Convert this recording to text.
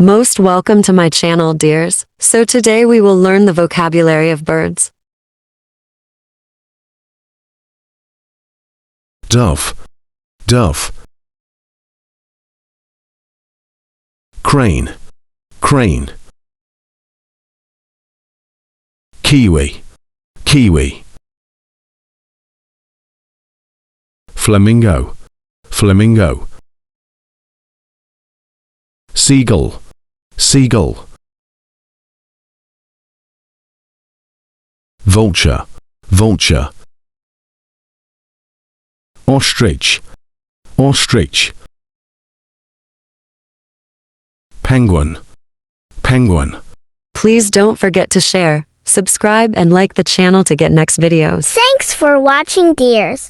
Most welcome to my channel, dears. So today we will learn the vocabulary of birds. Dove, dove. Crane, crane. Kiwi, kiwi. Flamingo, flamingo. Seagull, seagull. Vulture, vulture. Ostrich, ostrich. Penguin, penguin. Please don't forget to share, subscribe and like the channel to get next videos. Thanks for watching, dears.